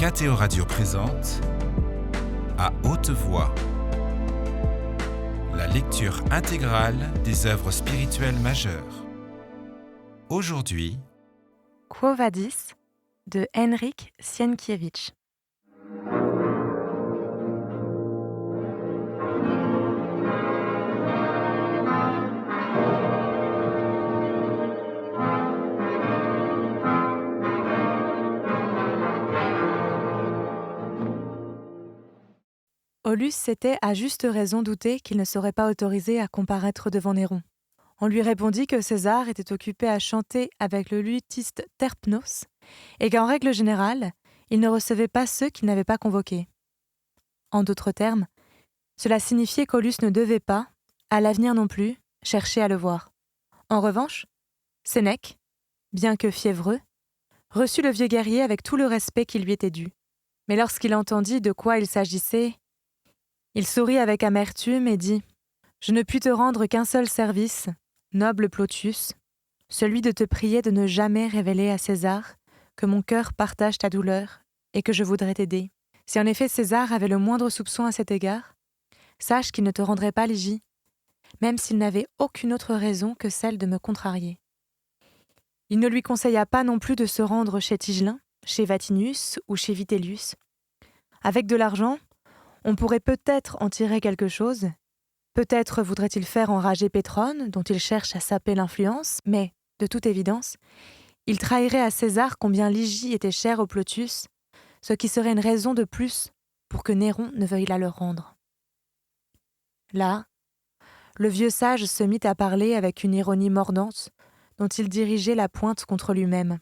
KTO Radio présente À haute voix la lecture intégrale des œuvres spirituelles majeures. Aujourd'hui, Quo Vadis de Henryk Sienkiewicz. Aulus s'était à juste raison douté qu'il ne serait pas autorisé à comparaître devant Néron. On lui répondit que César était occupé à chanter avec le luthiste Terpnos et qu'en règle générale, il ne recevait pas ceux qu'il n'avait pas convoqués. En d'autres termes, cela signifiait qu'Aulus ne devait pas, à l'avenir non plus, chercher à le voir. En revanche, Sénèque, bien que fiévreux, reçut le vieux guerrier avec tout le respect qui lui était dû. Mais lorsqu'il entendit de quoi il s'agissait, il sourit avec amertume et dit « Je ne puis te rendre qu'un seul service, noble Plotius, celui de te prier de ne jamais révéler à César que mon cœur partage ta douleur et que je voudrais t'aider. Si en effet César avait le moindre soupçon à cet égard, sache qu'il ne te rendrait pas Ligie, même s'il n'avait aucune autre raison que celle de me contrarier. » Il ne lui conseilla pas non plus de se rendre chez Tigelin, chez Vatinius ou chez Vitellius. Avec de l'argent, on pourrait peut-être en tirer quelque chose. Peut-être voudrait-il faire enrager Pétrone, dont il cherche à saper l'influence, mais, de toute évidence, il trahirait à César combien Ligie était chère au Plotius, ce qui serait une raison de plus pour que Néron ne veuille la leur rendre. Là, le vieux sage se mit à parler avec une ironie mordante, dont il dirigeait la pointe contre lui-même.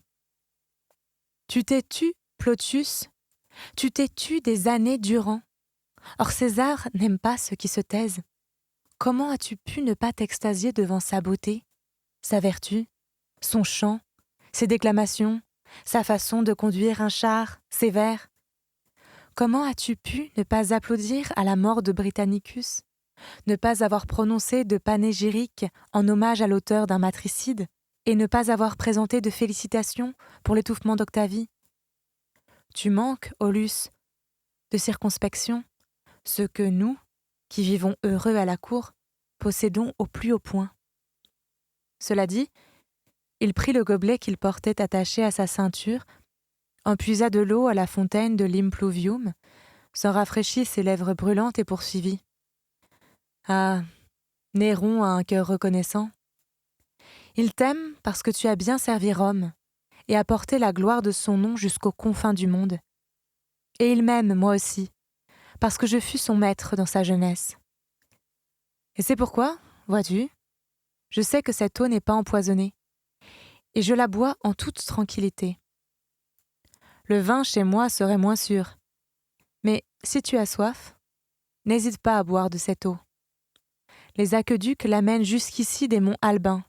« Tu t'es tu, Plotius, tu t'es tu des années durant. Or César n'aime pas ceux qui se taisent. Comment as-tu pu ne pas t'extasier devant sa beauté, sa vertu, son chant, ses déclamations, sa façon de conduire un char, ses vers? Comment as-tu pu ne pas applaudir à la mort de Britannicus, ne pas avoir prononcé de panégyrique en hommage à l'auteur d'un matricide, et ne pas avoir présenté de félicitations pour l'étouffement d'Octavie? Tu manques, Aulus, de circonspection, ce que nous, qui vivons heureux à la cour, possédons au plus haut point. » Cela dit, il prit le gobelet qu'il portait attaché à sa ceinture, en puisa de l'eau à la fontaine de l'impluvium, s'en rafraîchit ses lèvres brûlantes et poursuivit. « Ah, Néron a un cœur reconnaissant. Il t'aime parce que tu as bien servi Rome et as porté la gloire de son nom jusqu'aux confins du monde. Et il m'aime, moi aussi, parce que je fus son maître dans sa jeunesse. Et c'est pourquoi, vois-tu, je sais que cette eau n'est pas empoisonnée, et je la bois en toute tranquillité. Le vin chez moi serait moins sûr, mais si tu as soif, n'hésite pas à boire de cette eau. Les aqueducs l'amènent jusqu'ici des monts Albins,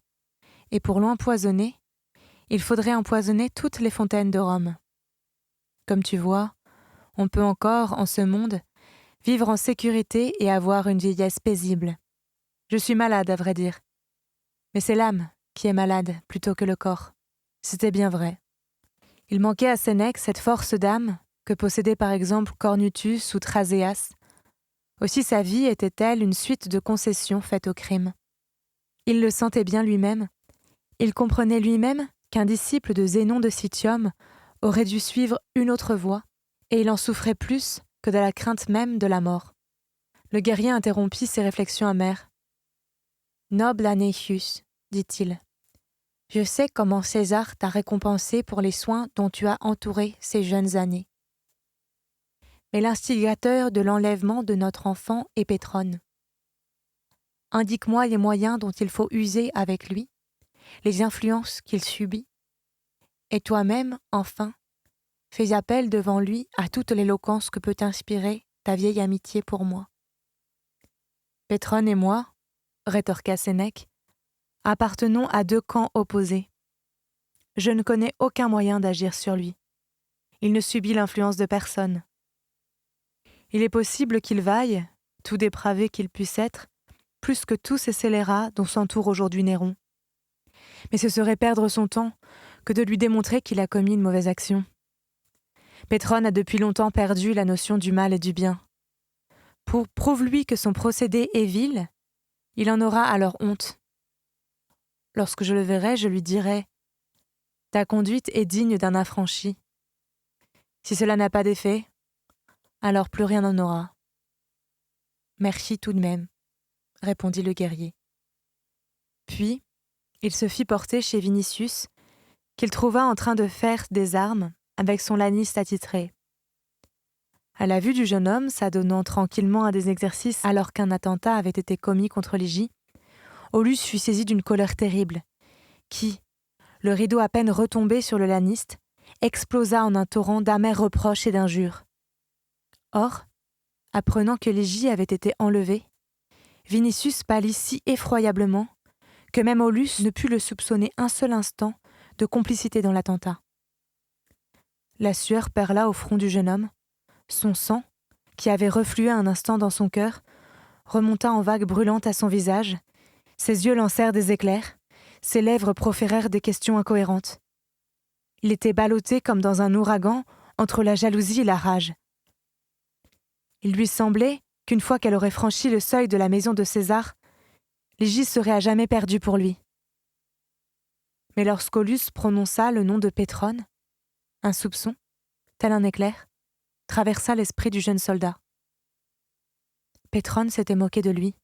et pour l'empoisonner, il faudrait empoisonner toutes les fontaines de Rome. Comme tu vois, on peut encore, en ce monde, vivre en sécurité et avoir une vieillesse paisible. Je suis malade, à vrai dire. Mais c'est l'âme qui est malade plutôt que le corps. C'était bien vrai. Il manquait à Sénèque cette force d'âme que possédaient par exemple Cornutus ou Thaséas. Aussi sa vie était-elle une suite de concessions faites au crime. Il le sentait bien lui-même. Il comprenait lui-même qu'un disciple de Zénon de Citium aurait dû suivre une autre voie, et il en souffrait plus que de la crainte même de la mort. Le guerrier interrompit ses réflexions amères. « Noble Anécius, dit-il, je sais comment César t'a récompensé pour les soins dont tu as entouré ces jeunes années. Mais l'instigateur de l'enlèvement de notre enfant est Pétrone. Indique-moi les moyens dont il faut user avec lui, les influences qu'il subit, et toi-même, enfin, fais appel devant lui à toute l'éloquence que peut inspirer ta vieille amitié pour moi. » Pétrone et moi, rétorqua Sénèque, appartenons à deux camps opposés. Je ne connais aucun moyen d'agir sur lui. Il ne subit l'influence de personne. Il est possible qu'il vaille, tout dépravé qu'il puisse être, plus que tous ces scélérats dont s'entoure aujourd'hui Néron. Mais ce serait perdre son temps que de lui démontrer qu'il a commis une mauvaise action. Pétrone a depuis longtemps perdu la notion du mal et du bien. Prouve-lui que son procédé est vil, il en aura alors honte. Lorsque je le verrai, je lui dirai « Ta conduite est digne d'un affranchi. Si cela n'a pas d'effet, alors plus rien n'en aura. » « Merci tout de même, » répondit le guerrier. Puis, il se fit porter chez Vinicius, qu'il trouva en train de faire des armes avec son laniste attitré. À la vue du jeune homme s'adonnant tranquillement à des exercices alors qu'un attentat avait été commis contre Ligie, Aulus fut saisi d'une colère terrible, qui, le rideau à peine retombé sur le laniste, explosa en un torrent d'amers reproches et d'injures. Or, apprenant que Ligie avait été enlevée, Vinicius pâlit si effroyablement que même Aulus ne put le soupçonner un seul instant de complicité dans l'attentat. La sueur perla au front du jeune homme, son sang, qui avait reflué un instant dans son cœur, remonta en vagues brûlantes à son visage, ses yeux lancèrent des éclairs, ses lèvres proférèrent des questions incohérentes. Il était ballotté comme dans un ouragan entre la jalousie et la rage. Il lui semblait qu'une fois qu'elle aurait franchi le seuil de la maison de César, Ligie serait à jamais perdue pour lui. Mais lorsqu'Aulus prononça le nom de Pétrone, un soupçon, tel un éclair, traversa l'esprit du jeune soldat. Pétrone s'était moqué de lui,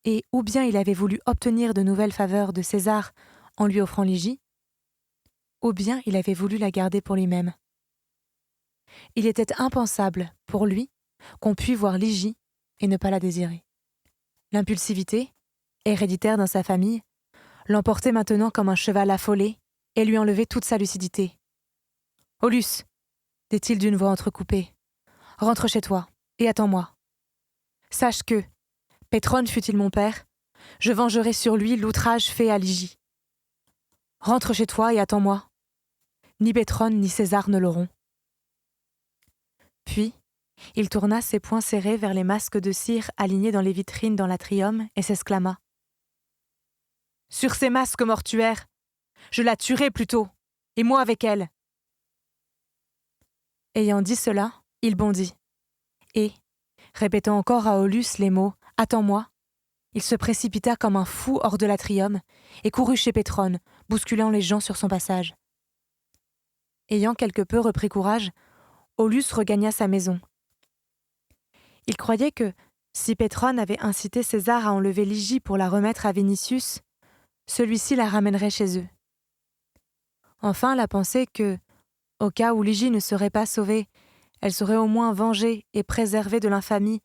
et ou bien il avait voulu obtenir de nouvelles faveurs de César en lui offrant Ligie, ou bien il avait voulu la garder pour lui-même. Il était impensable, pour lui, qu'on pût voir Ligie et ne pas la désirer. L'impulsivité, héréditaire dans sa famille, l'emportait maintenant comme un cheval affolé et lui enlevait toute sa lucidité. « Aulus !» dit-il d'une voix entrecoupée, « rentre chez toi et attends-moi. Sache que, Pétrone fût-il mon père, je vengerai sur lui l'outrage fait à Ligie. Rentre chez toi et attends-moi. Ni Pétrone ni César ne l'auront. » Puis, il tourna ses poings serrés vers les masques de cire alignés dans les vitrines dans l'atrium et s'exclama. « Sur ces masques mortuaires, je la tuerai plutôt, et moi avec elle. » Ayant dit cela, il bondit, et, répétant encore à Aulus les mots « Attends-moi », il se précipita comme un fou hors de l'atrium et courut chez Pétrone, bousculant les gens sur son passage. Ayant quelque peu repris courage, Aulus regagna sa maison. Il croyait que, si Pétrone avait incité César à enlever Ligie pour la remettre à Vinicius, celui-ci la ramènerait chez eux. Enfin, la pensée que, au cas où Ligie ne serait pas sauvée, elle serait au moins vengée et préservée de l'infamie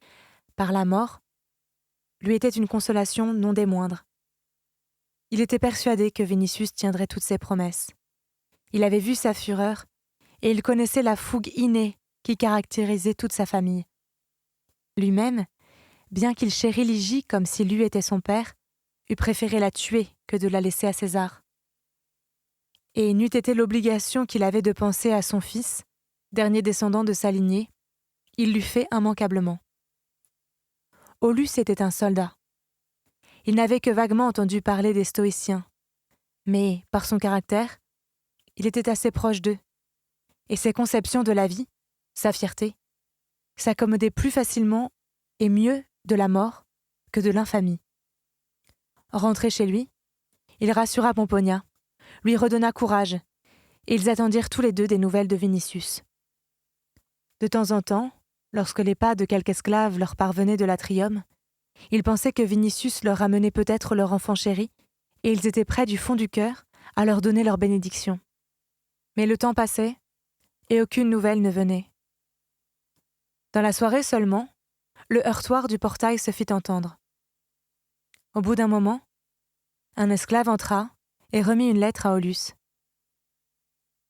par la mort, lui était une consolation non des moindres. Il était persuadé que Vinicius tiendrait toutes ses promesses. Il avait vu sa fureur, et il connaissait la fougue innée qui caractérisait toute sa famille. Lui-même, bien qu'il chérît Ligie comme s'il lui était son père, eût préféré la tuer que de la laisser à César. Et n'eût été l'obligation qu'il avait de penser à son fils, dernier descendant de sa lignée, il l'eût fait immanquablement. Aulus était un soldat. Il n'avait que vaguement entendu parler des stoïciens, mais, par son caractère, il était assez proche d'eux, et ses conceptions de la vie, sa fierté, s'accommodaient plus facilement et mieux de la mort que de l'infamie. Rentré chez lui, il rassura Pomponia, lui redonna courage, et ils attendirent tous les deux des nouvelles de Vinicius. De temps en temps, lorsque les pas de quelque esclave leur parvenaient de l'atrium, ils pensaient que Vinicius leur ramenait peut-être leur enfant chéri, et ils étaient prêts du fond du cœur à leur donner leur bénédiction. Mais le temps passait, et aucune nouvelle ne venait. Dans la soirée seulement, le heurtoir du portail se fit entendre. Au bout d'un moment, un esclave entra et remit une lettre à Aulus.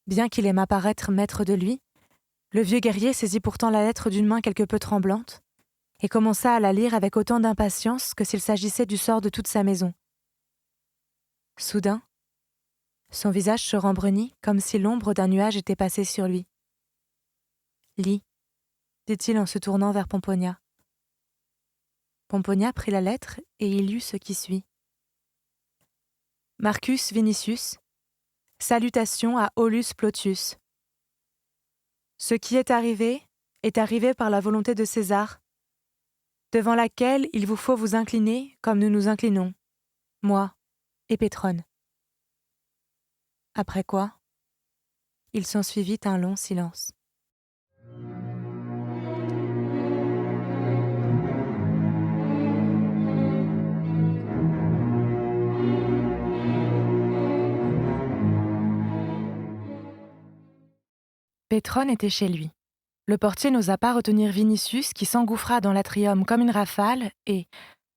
Bien qu'il aimât paraître maître de lui, le vieux guerrier saisit pourtant la lettre d'une main quelque peu tremblante et commença à la lire avec autant d'impatience que s'il s'agissait du sort de toute sa maison. Soudain, son visage se rembrunit comme si l'ombre d'un nuage était passée sur lui. « Lis », dit-il en se tournant vers Pomponia. Pomponia prit la lettre et y lut ce qui suit. Marcus Vinicius, salutations à Aulus Plotius. Ce qui est arrivé par la volonté de César, devant laquelle il vous faut vous incliner comme nous nous inclinons, moi et Pétrone. » Après quoi, il s'ensuivit un long silence. Pétrone était chez lui. Le portier n'osa pas retenir Vinicius qui s'engouffra dans l'atrium comme une rafale et,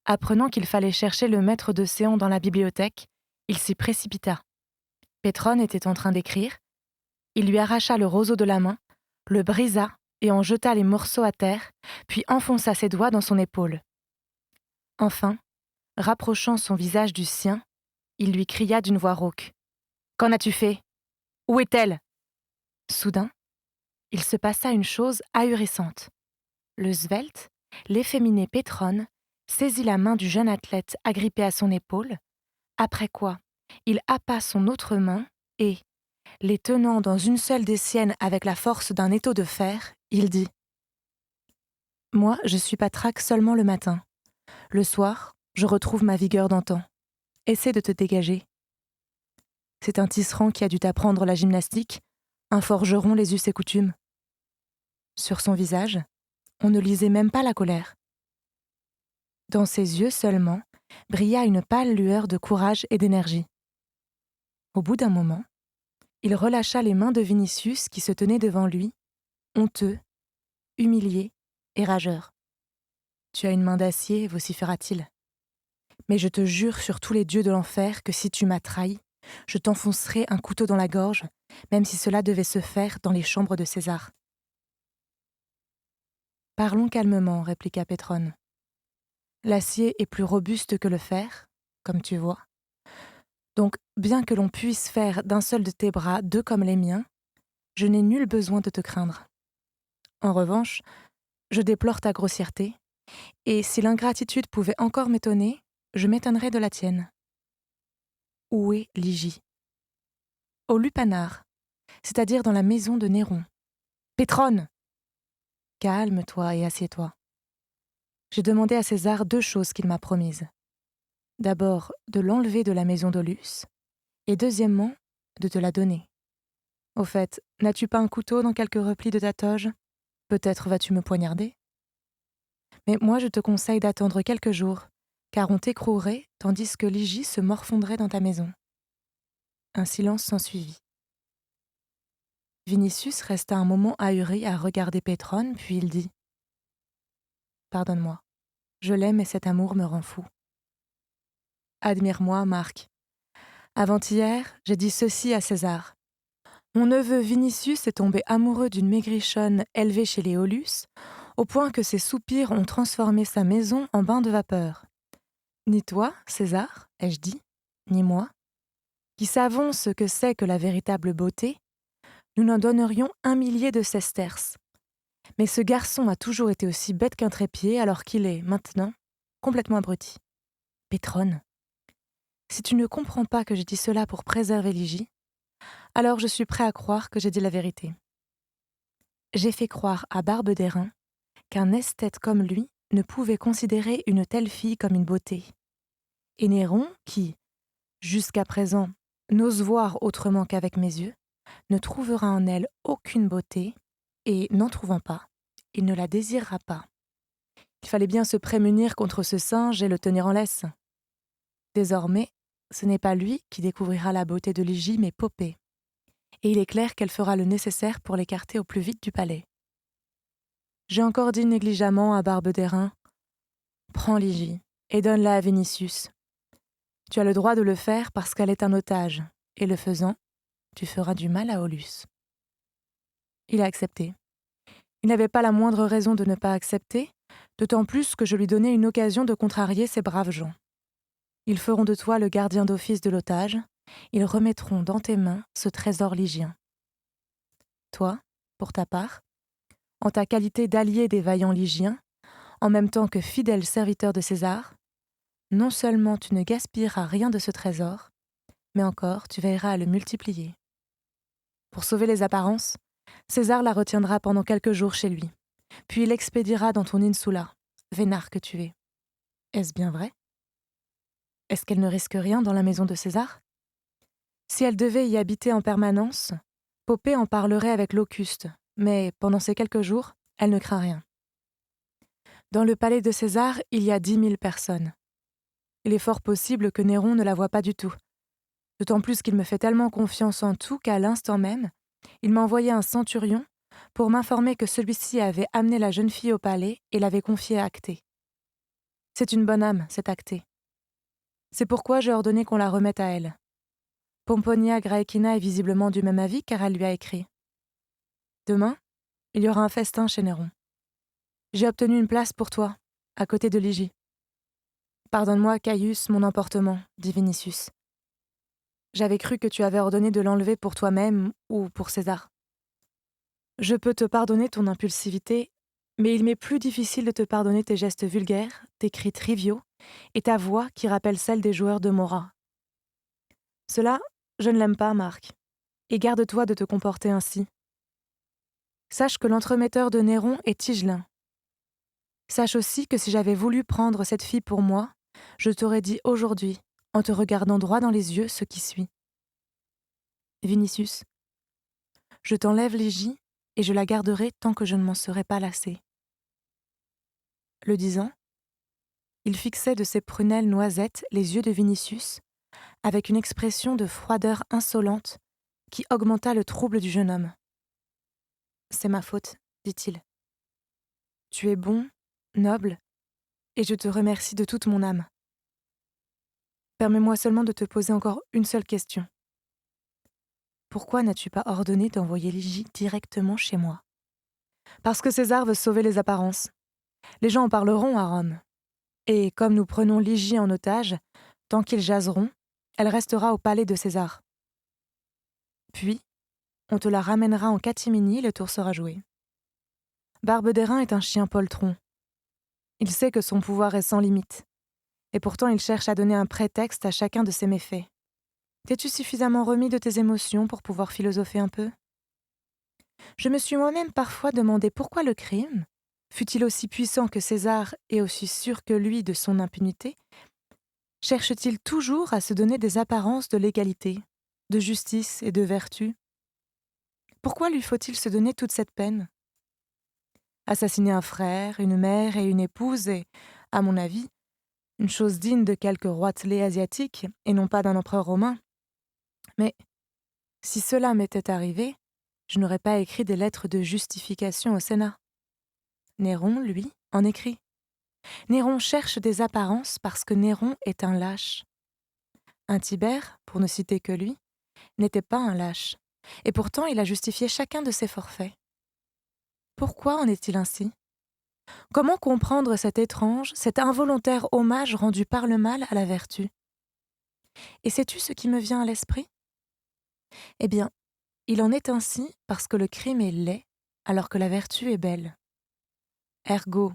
apprenant qu'il fallait chercher le maître de séance dans la bibliothèque, il s'y précipita. Pétrone était en train d'écrire. Il lui arracha le roseau de la main, le brisa et en jeta les morceaux à terre, puis enfonça ses doigts dans son épaule. Enfin, rapprochant son visage du sien, il lui cria d'une voix rauque. « Qu'en as-tu fait ? Où est-elle » Soudain, il se passa une chose ahurissante. Le svelte, l'efféminé Pétrone saisit la main du jeune athlète agrippé à son épaule, après quoi il happa son autre main et, les tenant dans une seule des siennes avec la force d'un étau de fer, il dit « Moi, je suis patraque seulement le matin. Le soir, je retrouve ma vigueur d'antan. Essaie de te dégager. C'est un tisserand qui a dû t'apprendre la gymnastique, un forgeron les us et coutumes. » Sur son visage, on ne lisait même pas la colère. Dans ses yeux seulement brilla une pâle lueur de courage et d'énergie. Au bout d'un moment, il relâcha les mains de Vinicius qui se tenait devant lui, honteux, humilié et rageur. « Tu as une main d'acier, vociféra-t-il. Mais je te jure sur tous les dieux de l'enfer que si tu m'as trahi, je t'enfoncerai un couteau dans la gorge, même si cela devait se faire dans les chambres de César. » « Parlons calmement, » répliqua Pétrone. « L'acier est plus robuste que le fer, comme tu vois. Donc, bien que l'on puisse faire d'un seul de tes bras deux comme les miens, je n'ai nul besoin de te craindre. En revanche, je déplore ta grossièreté, et si l'ingratitude pouvait encore m'étonner, je m'étonnerais de la tienne. Où est Ligie ? Au lupanar, c'est-à-dire dans la maison de Néron. Pétrone ! Calme-toi et assieds-toi. J'ai demandé à César 2 choses qu'il m'a promises. D'abord, de l'enlever de la maison d'Aulus, et deuxièmement, de te la donner. Au fait, n'as-tu pas un couteau dans quelque repli de ta toge ? Peut-être vas-tu me poignarder ? Mais moi je te conseille d'attendre quelques jours, car on t'écrouerait tandis que Ligie se morfondrait dans ta maison. Un silence s'ensuivit. Vinicius resta un moment ahuri à regarder Pétrone, puis il dit « Pardonne-moi, je l'aime et cet amour me rend fou. Admire-moi, Marc. Avant-hier, j'ai dit ceci à César. Mon neveu Vinicius est tombé amoureux d'une maigrichonne élevée chez les Aulus, au point que ses soupirs ont transformé sa maison en bain de vapeur. Ni toi, César, ai-je dit, ni moi, qui savons ce que c'est que la véritable beauté, nous n'en donnerions 1 millier de sesterces. Mais ce garçon a toujours été aussi bête qu'un trépied, alors qu'il est, maintenant, complètement abruti. Pétrone, si tu ne comprends pas que j'ai dit cela pour préserver Ligie, alors je suis prêt à croire que j'ai dit la vérité. J'ai fait croire à Barbe d'Airain qu'un esthète comme lui ne pouvait considérer une telle fille comme une beauté. Et Néron, qui, jusqu'à présent, n'ose voir autrement qu'avec mes yeux, ne trouvera en elle aucune beauté, et, n'en trouvant pas, il ne la désirera pas. Il fallait bien se prémunir contre ce singe et le tenir en laisse. Désormais, ce n'est pas lui qui découvrira la beauté de Ligie, mais Popée. Et il est clair qu'elle fera le nécessaire pour l'écarter au plus vite du palais. J'ai encore dit négligemment à Barbe d'Airain « Prends Ligie et donne-la à Vinicius. Tu as le droit de le faire parce qu'elle est un otage, et le faisant, tu feras du mal à Aulus. » Il a accepté. Il n'avait pas la moindre raison de ne pas accepter, d'autant plus que je lui donnais une occasion de contrarier ces braves gens. Ils feront de toi le gardien d'office de l'otage, ils remettront dans tes mains ce trésor ligien. Toi, pour ta part, en ta qualité d'allié des vaillants Ligiens, en même temps que fidèle serviteur de César, non seulement tu ne gaspilleras rien de ce trésor, mais encore tu veilleras à le multiplier. Pour sauver les apparences, César la retiendra pendant quelques jours chez lui, puis il l'expédiera dans ton insula, vénard que tu es. Est-ce bien vrai? Est-ce qu'elle ne risque rien dans la maison de César? Si elle devait y habiter en permanence, Poppée en parlerait avec Locuste, mais pendant ces quelques jours, elle ne craint rien. Dans le palais de César, il y a 10 000 personnes. Il est fort possible que Néron ne la voie pas du tout, d'autant plus qu'il me fait tellement confiance en tout qu'à l'instant même, il m'a envoyé un centurion pour m'informer que celui-ci avait amené la jeune fille au palais et l'avait confiée à Actée. C'est une bonne âme, cette Actée. C'est pourquoi j'ai ordonné qu'on la remette à elle. Pomponia Graecina est visiblement du même avis car elle lui a écrit. Demain, il y aura un festin chez Néron. J'ai obtenu une place pour toi, à côté de Ligie. Pardonne-moi, Caius, mon emportement, dit Vinicius. J'avais cru que tu avais ordonné de l'enlever pour toi-même ou pour César. Je peux te pardonner ton impulsivité, mais il m'est plus difficile de te pardonner tes gestes vulgaires, tes cris triviaux et ta voix qui rappelle celle des joueurs de Mora. Cela, je ne l'aime pas, Marc, et garde-toi de te comporter ainsi. Sache que l'entremetteur de Néron est Tigelin. Sache aussi que si j'avais voulu prendre cette fille pour moi, je t'aurais dit aujourd'hui, en te regardant droit dans les yeux, ce qui suit. Vinicius, je t'enlève Ligie et je la garderai tant que je ne m'en serai pas lassé. Le disant, il fixait de ses prunelles noisettes les yeux de Vinicius, avec une expression de froideur insolente qui augmenta le trouble du jeune homme. « C'est ma faute, dit-il. Tu es bon, noble, et je te remercie de toute mon âme. Permets-moi seulement de te poser encore une seule question. Pourquoi n'as-tu pas ordonné d'envoyer Ligie directement chez moi? Parce que César veut sauver les apparences. Les gens en parleront à Rome. Et comme nous prenons Ligie en otage, tant qu'ils jaseront, elle restera au palais de César. Puis, on te la ramènera en catimini, le tour sera joué. Barbe d'Airain est un chien poltron. Il sait que son pouvoir est sans limite. Et pourtant il cherche à donner un prétexte à chacun de ses méfaits. T'es-tu suffisamment remis de tes émotions pour pouvoir philosopher un peu? Je me suis moi-même parfois demandé pourquoi le crime, fût-il aussi puissant que César et aussi sûr que lui de son impunité, cherche-t-il toujours à se donner des apparences de légalité, de justice et de vertu? Pourquoi lui faut-il se donner toute cette peine? Assassiner un frère, une mère et une épouse est, à mon avis, une chose digne de quelque roitelet asiatique et non pas d'un empereur romain. Mais si cela m'était arrivé, je n'aurais pas écrit des lettres de justification au Sénat. Néron, lui, en écrit. Néron cherche des apparences parce que Néron est un lâche. Un Tibère, pour ne citer que lui, n'était pas un lâche, et pourtant il a justifié chacun de ses forfaits. Pourquoi en est-il ainsi? Comment comprendre cet étrange, cet involontaire hommage rendu par le mal à la vertu? Et sais-tu ce qui me vient à l'esprit? Eh bien, il en est ainsi parce que le crime est laid, alors que la vertu est belle. Ergo,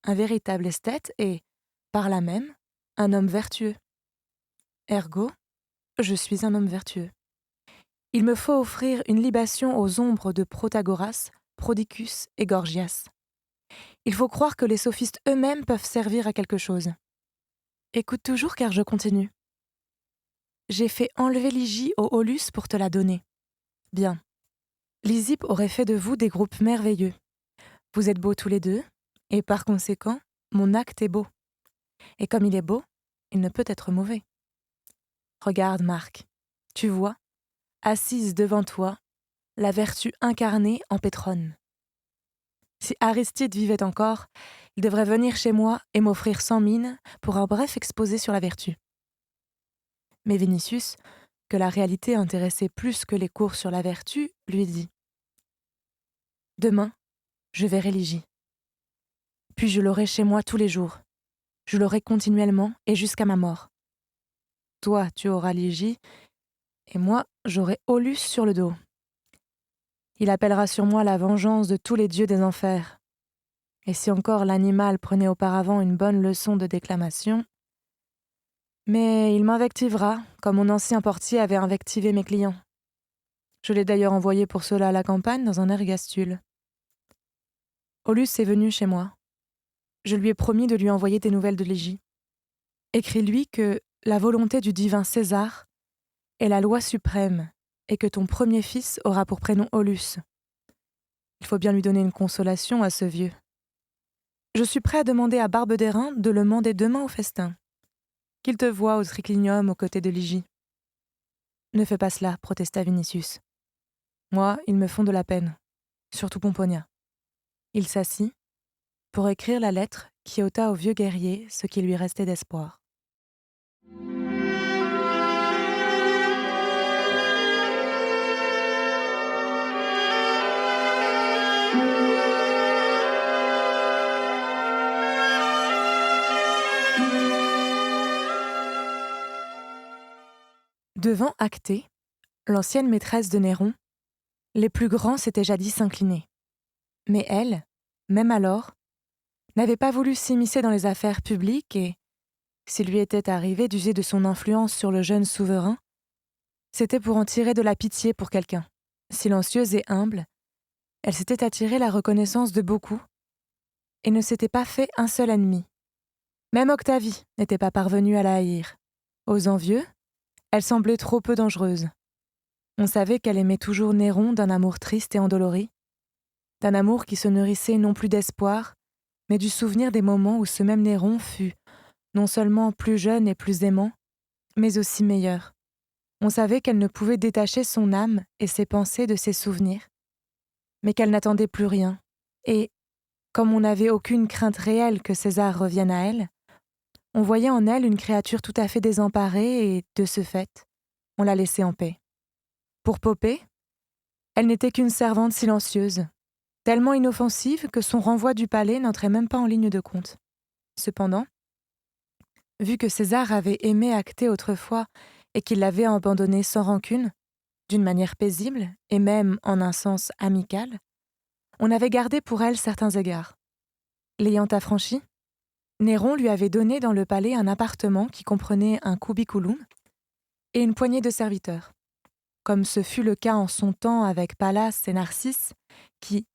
un véritable esthète est, par là même, un homme vertueux. Ergo, je suis un homme vertueux. Il me faut offrir une libation aux ombres de Protagoras, Prodicus et Gorgias. Il faut croire que les sophistes eux-mêmes peuvent servir à quelque chose. Écoute toujours car je continue. J'ai fait enlever Ligie au Aulus pour te la donner. Bien. Lysippe aurait fait de vous des groupes merveilleux. Vous êtes beaux tous les deux, et par conséquent, mon acte est beau. Et comme il est beau, il ne peut être mauvais. Regarde, Marc, tu vois, assise devant toi, la vertu incarnée en Pétrone. Si Aristide vivait encore, il devrait venir chez moi et m'offrir 100 mines pour un bref exposé sur la vertu. Mais Vinicius, que la réalité intéressait plus que les cours sur la vertu, lui dit « Demain, je verrai Ligie. Puis je l'aurai chez moi tous les jours. Je l'aurai continuellement et jusqu'à ma mort. Toi, tu auras Ligie, et moi, j'aurai Aulus sur le dos. Il appellera sur moi la vengeance de tous les dieux des enfers. Et si encore l'animal prenait auparavant une bonne leçon de déclamation, mais il m'invectivera, comme mon ancien portier avait invectivé mes clients. Je l'ai d'ailleurs envoyé pour cela à la campagne dans un ergastule. Aulus est venu chez moi. Je lui ai promis de lui envoyer des nouvelles de Ligie. Écris-lui que la volonté du divin César est la loi suprême et que ton premier fils aura pour prénom Aulus. Il faut bien lui donner une consolation à ce vieux. Je suis prêt à demander à Barbe d'Airain de le mander demain au festin. Qu'il te voie au triclinium aux côtés de Ligie. Ne fais pas cela, protesta Vinicius. Moi, ils me font de la peine, surtout Pomponia. Il s'assit pour écrire la lettre qui ôta au vieux guerrier ce qui lui restait d'espoir. Devant Actée, l'ancienne maîtresse de Néron, les plus grands s'étaient jadis inclinés. Mais elle, même alors, n'avait pas voulu s'immiscer dans les affaires publiques et, s'il lui était arrivé d'user de son influence sur le jeune souverain, c'était pour en tirer de la pitié pour quelqu'un. Silencieuse et humble, elle s'était attiré la reconnaissance de beaucoup et ne s'était pas fait un seul ennemi. Même Octavie n'était pas parvenue à la haïr. Aux envieux, elle semblait trop peu dangereuse. On savait qu'elle aimait toujours Néron d'un amour triste et endolori, d'un amour qui se nourrissait non plus d'espoir, mais du souvenir des moments où ce même Néron fut non seulement plus jeune et plus aimant, mais aussi meilleur. On savait qu'elle ne pouvait détacher son âme et ses pensées de ses souvenirs, mais qu'elle n'attendait plus rien. Et, comme on n'avait aucune crainte réelle que César revienne à elle, on voyait en elle une créature tout à fait désemparée et, de ce fait, on la laissait en paix. Pour Popée, elle n'était qu'une servante silencieuse, tellement inoffensive que son renvoi du palais n'entrait même pas en ligne de compte. Cependant, vu que César avait aimé Actée autrefois et qu'il l'avait abandonnée sans rancune, d'une manière paisible et même en un sens amical, on avait gardé pour elle certains égards. L'ayant affranchie, Néron lui avait donné dans le palais un appartement qui comprenait un cubiculum et une poignée de serviteurs, comme ce fut le cas en son temps avec Pallas et Narcisse, qui,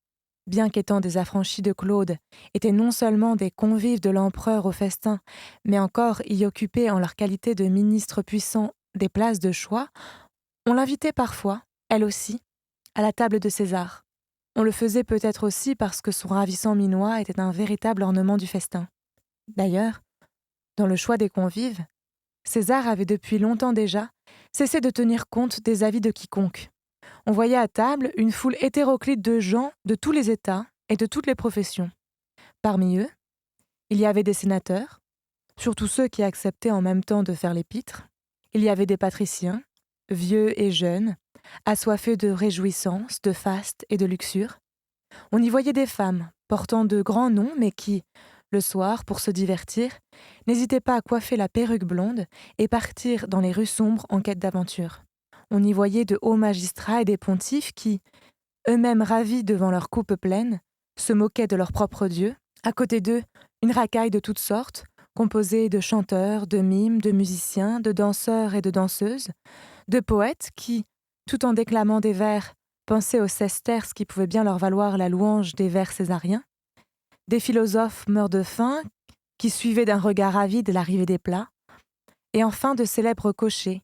bien qu'étant des affranchis de Claude, étaient non seulement des convives de l'empereur au festin, mais encore y occupaient en leur qualité de ministres puissants des places de choix, on l'invitait parfois, elle aussi, à la table de César. On le faisait peut-être aussi parce que son ravissant minois était un véritable ornement du festin. D'ailleurs, dans le choix des convives, César avait depuis longtemps déjà cessé de tenir compte des avis de quiconque. On voyait à table une foule hétéroclite de gens de tous les États et de toutes les professions. Parmi eux, il y avait des sénateurs, surtout ceux qui acceptaient en même temps de faire l'épître. Il y avait des patriciens, vieux et jeunes, assoiffés de réjouissances, de faste et de luxure. On y voyait des femmes, portant de grands noms, mais qui, le soir, pour se divertir, n'hésitaient pas à coiffer la perruque blonde et partir dans les rues sombres en quête d'aventure. On y voyait de hauts magistrats et des pontifes qui, eux-mêmes ravis devant leur coupe pleine, se moquaient de leur propre Dieu. À côté d'eux, une racaille de toutes sortes, composée de chanteurs, de mimes, de musiciens, de danseurs et de danseuses, de poètes qui, tout en déclamant des vers, pensaient aux sesterces qui pouvaient bien leur valoir la louange des vers césariens, des philosophes morts de faim qui suivaient d'un regard avide l'arrivée des plats, et enfin de célèbres cochers,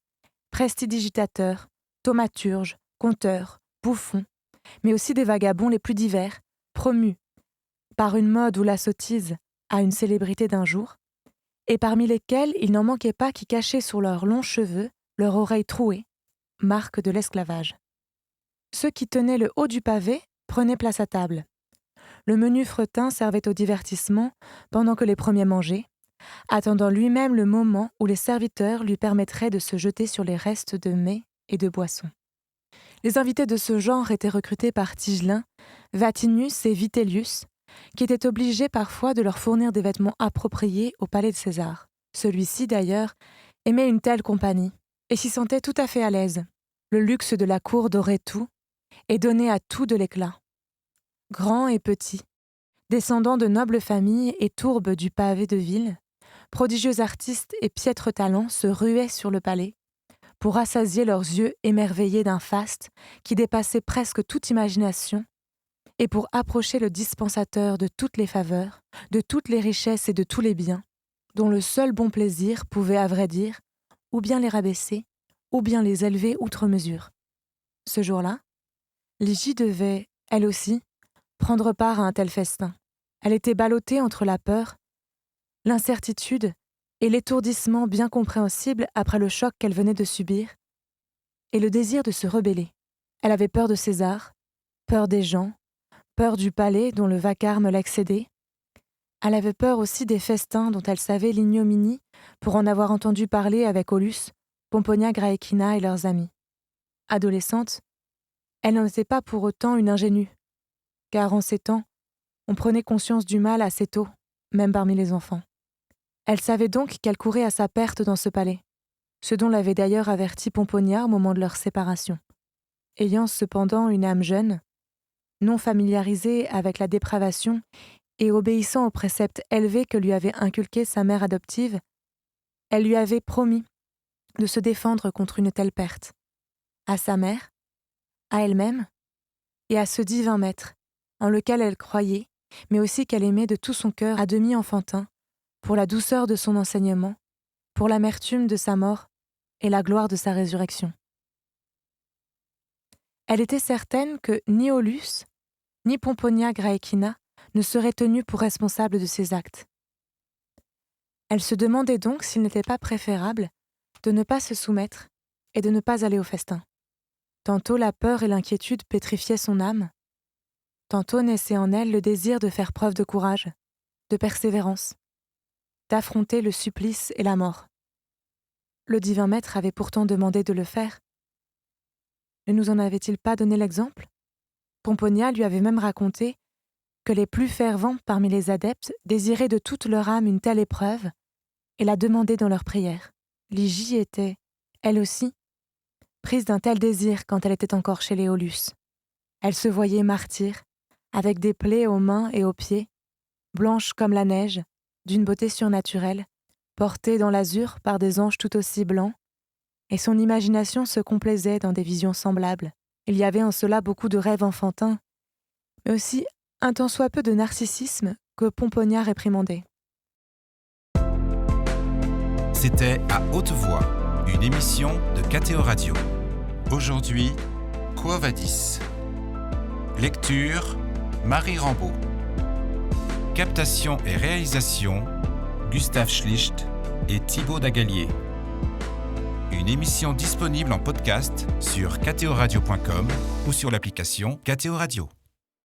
prestidigitateurs, thaumaturges, conteurs, bouffons, mais aussi des vagabonds les plus divers, promus par une mode ou la sottise à une célébrité d'un jour, et parmi lesquels il n'en manquait pas qui cachaient sous leurs longs cheveux leurs oreilles trouées, marque de l'esclavage. Ceux qui tenaient le haut du pavé prenaient place à table. Le menu fretin servait au divertissement pendant que les premiers mangeaient, attendant lui-même le moment où les serviteurs lui permettraient de se jeter sur les restes de mets et de boissons. Les invités de ce genre étaient recrutés par Tigelin, Vatinius et Vitellius, qui étaient obligés parfois de leur fournir des vêtements appropriés au palais de César. Celui-ci, d'ailleurs, aimait une telle compagnie et s'y sentait tout à fait à l'aise. Le luxe de la cour dorait tout et donnait à tout de l'éclat. Grands et petits, descendants de nobles familles et tourbes du pavé de ville, prodigieux artistes et piètres talents se ruaient sur le palais, pour rassasier leurs yeux émerveillés d'un faste qui dépassait presque toute imagination, et pour approcher le dispensateur de toutes les faveurs, de toutes les richesses et de tous les biens, dont le seul bon plaisir pouvait, à vrai dire, ou bien les rabaisser, ou bien les élever outre mesure. Ce jour-là, Ligie devait, elle aussi, prendre part à un tel festin. Elle était ballottée entre la peur, l'incertitude et l'étourdissement bien compréhensible après le choc qu'elle venait de subir, et le désir de se rebeller. Elle avait peur de César, peur des gens, peur du palais dont le vacarme l'excédait. Elle avait peur aussi des festins dont elle savait l'ignominie pour en avoir entendu parler avec Aulus, Pomponia Graecina et leurs amis. Adolescente, elle n'en était pas pour autant une ingénue, car en ces temps, on prenait conscience du mal assez tôt, même parmi les enfants. Elle savait donc qu'elle courait à sa perte dans ce palais, ce dont l'avait d'ailleurs averti Pomponia au moment de leur séparation. Ayant cependant une âme jeune, non familiarisée avec la dépravation et obéissant aux préceptes élevés que lui avait inculqués sa mère adoptive, elle lui avait promis de se défendre contre une telle perte, à sa mère, à elle-même et à ce divin maître, en lequel elle croyait, mais aussi qu'elle aimait de tout son cœur à demi enfantin, pour la douceur de son enseignement, pour l'amertume de sa mort et la gloire de sa résurrection. Elle était certaine que ni Aulus, ni Pomponia Graecina ne seraient tenus pour responsables de ses actes. Elle se demandait donc s'il n'était pas préférable de ne pas se soumettre et de ne pas aller au festin. Tantôt la peur et l'inquiétude pétrifiaient son âme, tantôt naissait en elle le désir de faire preuve de courage, de persévérance, d'affronter le supplice et la mort. Le divin maître avait pourtant demandé de le faire. Ne nous en avait-il pas donné l'exemple ? Pomponia lui avait même raconté que les plus fervents parmi les adeptes désiraient de toute leur âme une telle épreuve et la demandaient dans leurs prières. Ligie était, elle aussi, prise d'un tel désir quand elle était encore chez les Aulus. Elle se voyait martyre, avec des plaies aux mains et aux pieds, blanches comme la neige, d'une beauté surnaturelle, portée dans l'azur par des anges tout aussi blancs, et son imagination se complaisait dans des visions semblables. Il y avait en cela beaucoup de rêves enfantins, mais aussi un tant soit peu de narcissisme que Pomponia réprimandait. C'était À haute voix, une émission de KTO Radio. Aujourd'hui, Quo Vadis. Lecture, Marie Rambaud. Captation et réalisation, Gustave Schlicht et Thibaut Dagalier. Une émission disponible en podcast sur ktoradio.com ou sur l'application KTO Radio.